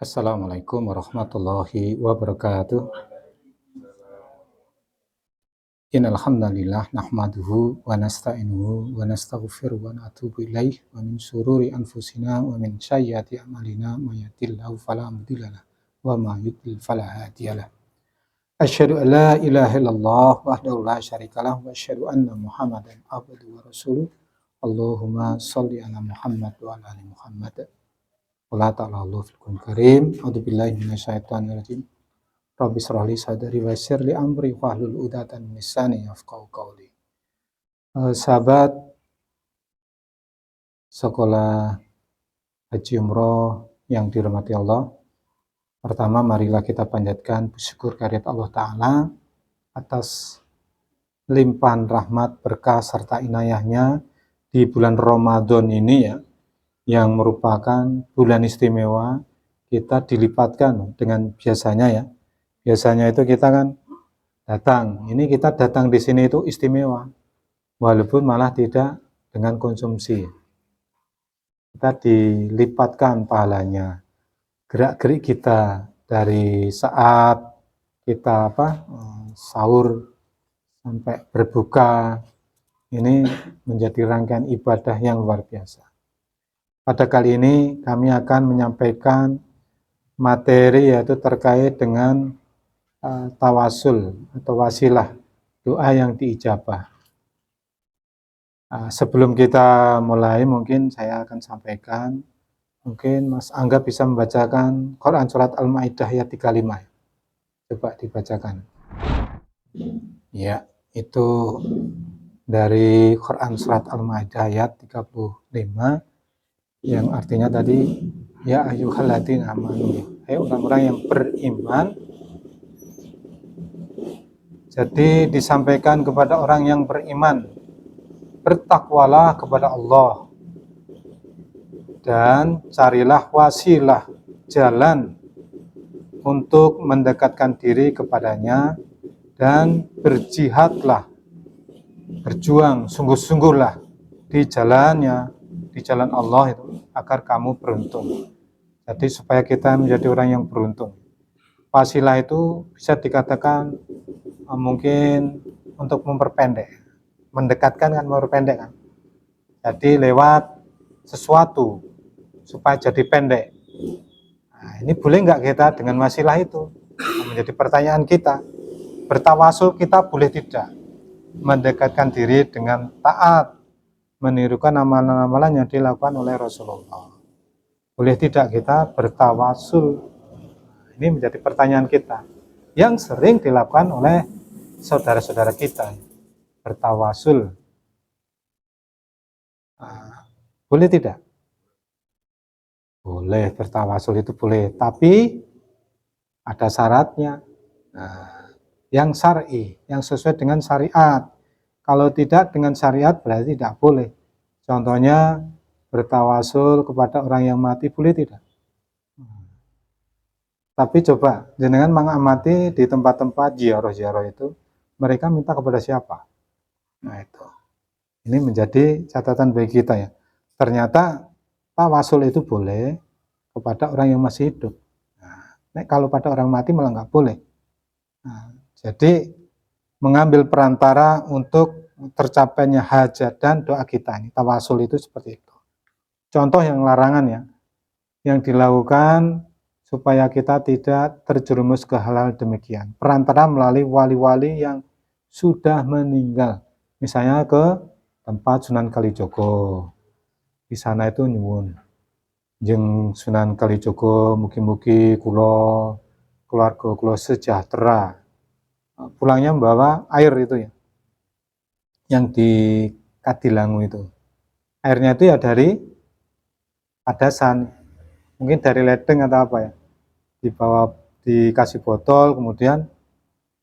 Assalamualaikum warahmatullahi wabarakatuh. Innal hamdalillah nahmaduhu wa nasta'inuhu wa nastaghfiruh wa natubu ilaih wa min syururi anfusina wa min sayyiati a'malina may yahdihillahu fala mudhillalah wa may yudlil fala hadiyalah. Asyhadu an la ilaha illallah wahdahu la syarikalah wa asyhadu anna Muhammadan abduhu wa rasuluh. Allahumma shalli ala Muhammad wa ala ali Muhammad. Qul ta'ala fil karim. A'udzubillahi minasyaitonir rajim. Rabbi shrah li sadri wa yassir li amri wahlul 'uqdatam min lisani yafqahu qawli. Sahabat sekolah haji umroh yang dirahmati Allah. Pertama, marilah kita panjatkan bersyukur kehadirat Allah Ta'ala atas limpahan rahmat, berkah, serta inayahnya di bulan Ramadan ini ya, yang merupakan bulan istimewa. Kita dilipatkan dengan biasanya ya. Biasanya itu kita kan datang, ini kita datang di sini itu istimewa, walaupun malah tidak dengan konsumsi. Kita dilipatkan pahalanya. Gerak-gerik kita dari saat kita sahur sampai berbuka, ini menjadi rangkaian ibadah yang luar biasa. Pada kali ini kami akan menyampaikan materi yaitu terkait dengan tawasul atau wasilah, doa yang diijabah. Sebelum kita mulai, mungkin saya akan sampaikan, mungkin Mas Angga bisa membacakan Quran Surat Al-Ma'idah ayat 35. Coba dibacakan. Ya, itu dari Quran Surat Al-Ma'idah ayat 35, yang artinya tadi, ya ayyuhalladzina amanu, hai orang-orang yang beriman. Jadi disampaikan kepada orang yang beriman, bertakwalah kepada Allah dan carilah wasilah, jalan untuk mendekatkan diri kepadanya, dan berjihadlah, berjuang sungguh-sungguhlah di jalannya, di jalan Allah itu, agar kamu beruntung. Jadi supaya kita menjadi orang yang beruntung. Wasilah itu bisa dikatakan mungkin untuk memperpendek, mendekatkan kan, memperpendek kan. Jadi lewat sesuatu supaya jadi pendek. Nah, ini boleh nggak kita dengan wasilah itu? Menjadi pertanyaan kita. Bertawasul kita boleh tidak? Mendekatkan diri dengan taat, menirukan amalan-amalan yang dilakukan oleh Rasulullah. Boleh tidak kita bertawasul? Ini menjadi pertanyaan kita, yang sering dilakukan oleh saudara-saudara kita, bertawasul. Boleh tidak? Boleh, bertawasul itu boleh, tapi ada syaratnya. Yang syar'i, yang sesuai dengan syariat. Kalau tidak dengan syariat berarti tidak boleh. Contohnya bertawasul kepada orang yang mati, boleh tidak? Tapi coba jenengan mengamati di tempat-tempat ziarah-ziarah itu, mereka minta kepada siapa? Nah itu, ini menjadi catatan bagi kita ya. Ternyata tawasul itu boleh kepada orang yang masih hidup. Nah, kalau pada orang mati malah nggak boleh. Nah, jadi mengambil perantara untuk tercapainya hajat dan doa kita ini, tawasul itu seperti itu. Contoh yang larangan ya, yang dilakukan supaya kita tidak terjerumus ke hal-hal demikian. Perantara melalui wali-wali yang sudah meninggal. Misalnya ke tempat Sunan Kalijogo. Di sana itu nyuwun. Jeung Sunan Kalijogo mugi-mugi kula keluarga kula sejahtera. Pulangnya membawa air itu ya. Yang di Kadilangu itu. Airnya itu ya dari Padasan. Mungkin dari ledeng atau apa ya. Dibawa, dikasih botol, kemudian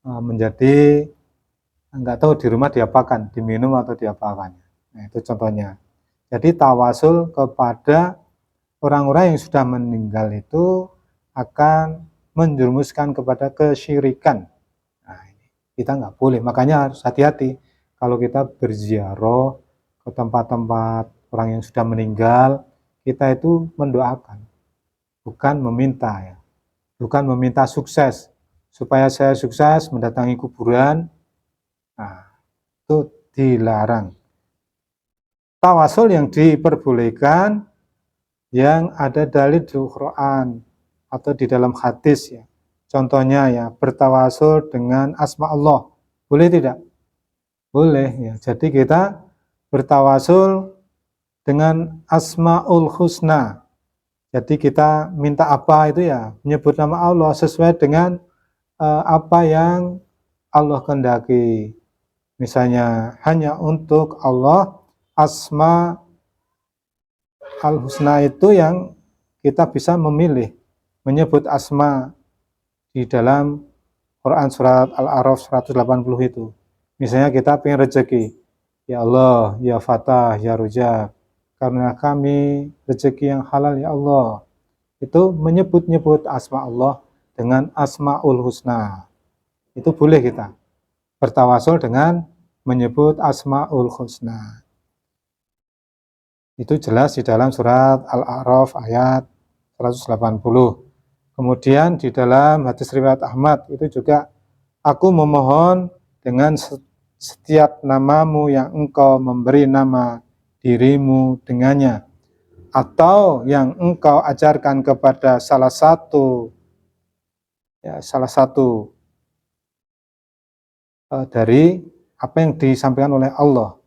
menjadi nggak tahu di rumah diapakan, diminum atau diapakan. Nah, itu contohnya. Jadi tawasul kepada orang-orang yang sudah meninggal itu akan menjerumuskan kepada kesyirikan. Nah, ini kita nggak boleh, makanya harus hati-hati kalau kita berziarah ke tempat-tempat orang yang sudah meninggal, kita itu mendoakan. bukan meminta ya. Bukan meminta sukses, supaya saya sukses mendatangi kuburan. Nah, itu dilarang. Tawasul yang diperbolehkan yang ada dalil di Quran atau di dalam hadis ya. Contohnya ya, bertawasul dengan asma Allah. Boleh tidak? Boleh ya. Jadi kita bertawasul dengan Asmaul Husna. Jadi kita minta apa itu ya, menyebut nama Allah sesuai dengan apa yang Allah kehendaki. Misalnya hanya untuk Allah Asma Al-Husna itu yang kita bisa memilih menyebut asma di dalam Quran surat Al-A'raf 180 itu. Misalnya kita pengen rezeki, ya Allah, ya Fatah, ya Rujak, karena kami rezeki yang halal ya Allah. Itu menyebut-nyebut asma Allah dengan Asmaul Husna. Itu boleh kita bertawasul dengan menyebut Asmaul Husna. Itu jelas di dalam surat Al-A'raf ayat 180. Kemudian di dalam hadis riwayat Ahmad itu juga, aku memohon dengan setiap namamu yang engkau memberi nama dirimu dengannya, atau yang engkau ajarkan kepada salah satu dari apa yang disampaikan oleh Allah.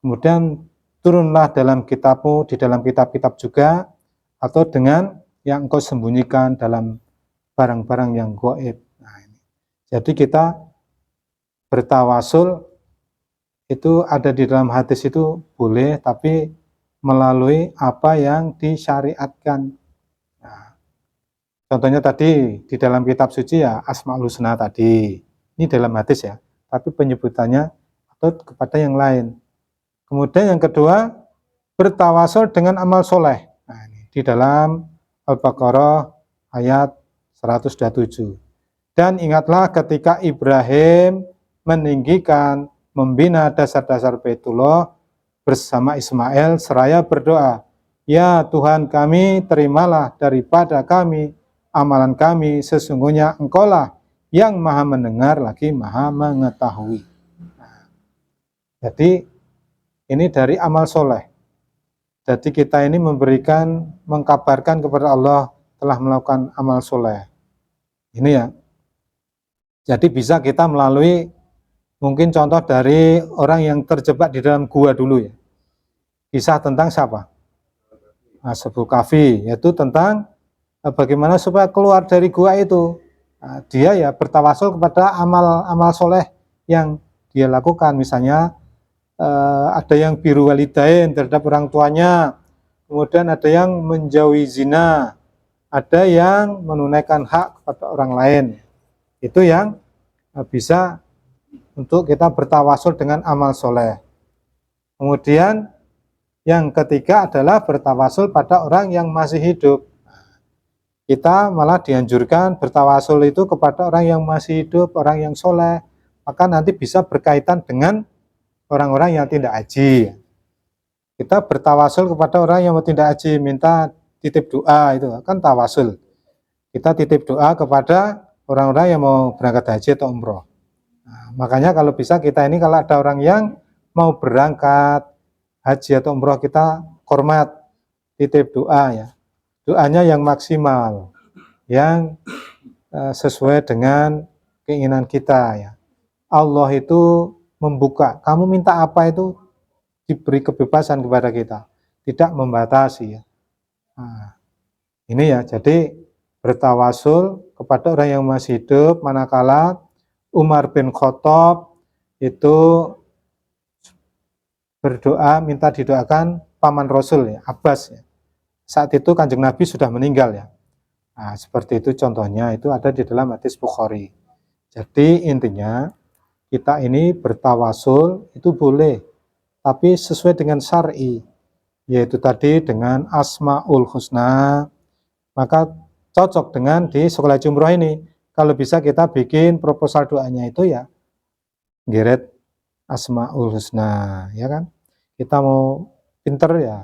Kemudian turunlah dalam kitabmu, di dalam kitab-kitab juga, atau dengan yang engkau sembunyikan dalam barang-barang yang gaib. Nah, ini. Jadi kita bertawasul itu ada di dalam hadis itu boleh, tapi melalui apa yang disyariatkan. Nah, contohnya tadi di dalam kitab suci ya Asmaul Husna tadi. Ini dalam hadis ya, tapi penyebutannya atau kepada yang lain. Kemudian yang kedua, bertawasul dengan amal soleh. Nah, ini di dalam Al-Baqarah ayat 127. Dan ingatlah ketika Ibrahim meninggikan, membina dasar-dasar Baitullah bersama Ismail seraya berdoa, ya Tuhan kami, terimalah daripada kami amalan kami, sesungguhnya Engkaulah yang maha mendengar lagi maha mengetahui. Nah, jadi ini dari amal soleh. Jadi kita ini mengkabarkan kepada Allah telah melakukan amal soleh. Ini ya. Jadi bisa kita melalui mungkin contoh dari orang yang terjebak di dalam gua dulu ya. Kisah tentang siapa? Ashabul Kahfi, yaitu tentang bagaimana supaya keluar dari gua itu. Nah, dia ya bertawasul kepada amal-amal soleh yang dia lakukan. Misalnya ada yang biru walidain terhadap orang tuanya, kemudian ada yang menjauhi zina, ada yang menunaikan hak kepada orang lain. Itu yang bisa untuk kita bertawasul dengan amal soleh. Kemudian yang ketiga adalah bertawasul pada orang yang masih hidup. Kita malah dianjurkan bertawasul itu kepada orang yang masih hidup, orang yang soleh, maka nanti bisa berkaitan dengan orang-orang yang tidak haji. Kita bertawasul kepada orang yang mau tidak haji, minta titip doa, itu kan tawasul. Kita titip doa kepada orang-orang yang mau berangkat haji atau umroh. Nah, makanya kalau bisa kita ini kalau ada orang yang mau berangkat haji atau umroh, kita hormat, titip doa ya. Doanya yang maksimal, yang sesuai dengan keinginan kita ya. Allah itu membuka, kamu minta apa itu diberi kebebasan kepada kita, tidak membatasi ya. Nah, ini ya, jadi bertawasul kepada orang yang masih hidup, manakala Umar bin Khattab itu berdoa, minta didoakan paman Rasul ya, Abbas ya. Saat itu Kanjeng Nabi sudah meninggal ya. Nah, seperti itu contohnya, itu ada di dalam hadis Bukhari. Jadi intinya kita ini bertawasul itu boleh, tapi sesuai dengan syar'i, yaitu tadi dengan Asmaul Husna. Maka cocok dengan di sekolah umroh ini. Kalau bisa kita bikin proposal doanya itu ya geret Asmaul Husna, ya kan? Kita mau pinter ya,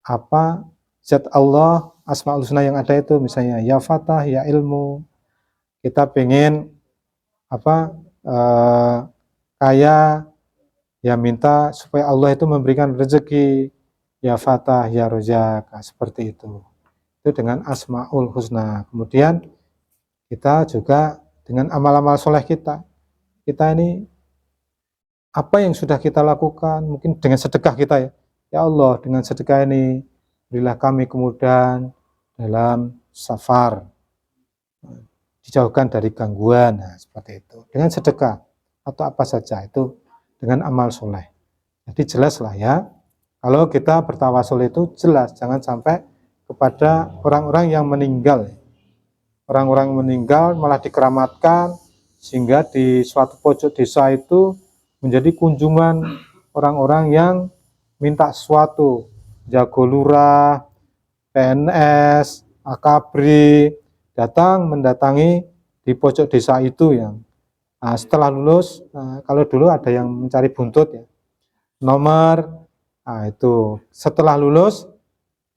apa zat Allah Asmaul Husna yang ada itu, misalnya ya Fatah, ya ilmu. Kita pengen kaya, ya minta supaya Allah itu memberikan rezeki, ya Fatah, ya Rozak, seperti itu. Itu dengan Asmaul Husna. Kemudian kita juga dengan amal-amal soleh kita ini apa yang sudah kita lakukan, mungkin dengan sedekah kita ya. Ya Allah, dengan sedekah ini berilah kami kemudahan dalam safar, dijauhkan dari gangguan, nah, seperti itu. Dengan sedekah atau apa saja itu dengan amal soleh. Jadi jelas lah ya, kalau kita bertawasul itu jelas, jangan sampai kepada orang-orang yang meninggal. Orang-orang meninggal malah dikeramatkan, sehingga di suatu pojok desa itu menjadi kunjungan orang-orang yang minta sesuatu, jago lurah, PNS, akabri, mendatangi di pojok desa itu yang setelah lulus, kalau dulu ada yang mencari buntut ya, nomor, itu setelah lulus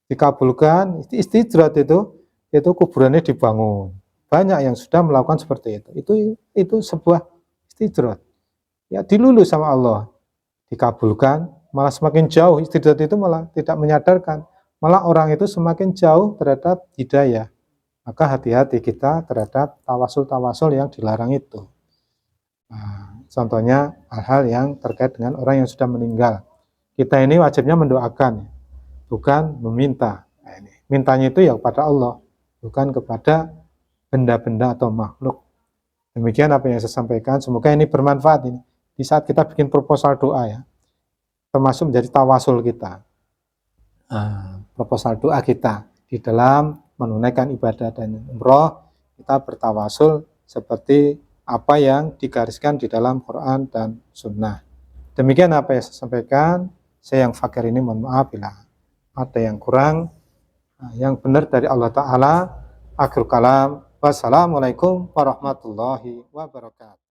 dikabulkan istidrat itu kuburannya dibangun. Banyak yang sudah melakukan seperti itu. Itu sebuah istidrat. Ya dilulus sama Allah, dikabulkan, malah semakin jauh istidrat itu malah tidak menyadarkan, malah orang itu semakin jauh terhadap hidayah. Maka hati-hati kita terhadap tawasul-tawasul yang dilarang itu. Nah, contohnya hal-hal yang terkait dengan orang yang sudah meninggal. Kita ini wajibnya mendoakan, bukan meminta. Nah, ini. Mintanya itu ya kepada Allah, bukan kepada benda-benda atau makhluk. Demikian apa yang saya sampaikan. Semoga ini bermanfaat ini. Di saat kita bikin proposal doa ya, termasuk menjadi tawasul kita. Proposal doa kita di dalam menunaikan ibadah dan umroh, kita bertawasul seperti apa yang digariskan di dalam Quran dan Sunnah. Demikian apa yang saya sampaikan. Saya yang fakir ini mohon maaf bila ada yang kurang. Yang benar dari Allah Ta'ala. Akhir kalam. Wassalamualaikum warahmatullahi wabarakatuh.